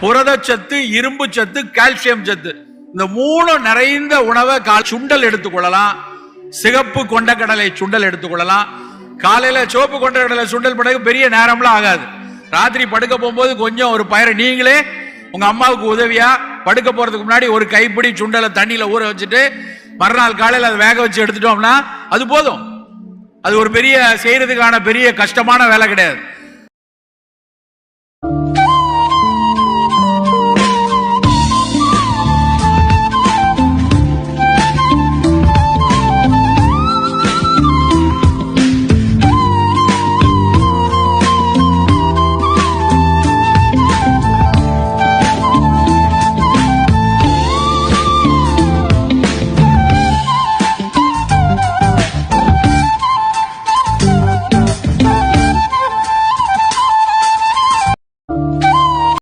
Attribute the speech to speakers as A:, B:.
A: புரதச்சத்து, இரும்பு சத்து, கால்சியம் சத்து, இந்த மூணு நிறைந்த உணவை சுண்டல் எடுத்துக்கொள்ளலாம். சிகப்பு கொண்டக்கடலை சுண்டல் எடுத்துக்கொள்ளலாம். காலையில சிவப்பு கொண்டக்கடலை சுண்டல் படகு பெரிய நேரம்லாம் ஆகாது. ராத்திரி படுக்க போகும்போது கொஞ்சம் ஒரு பயிரை நீங்களே உங்க அம்மாவுக்கு உதவியா படுக்க போறதுக்கு முன்னாடி ஒரு கைப்பிடி சுண்டலை தண்ணியில ஊற வச்சுட்டு மறுநாள் காலையில் அதை வேக வச்சு எடுத்துட்டோம்னா அது போதும். அது ஒரு பெரிய செய்யறதுக்கான பெரிய கஷ்டமான வேலை கிடையாது.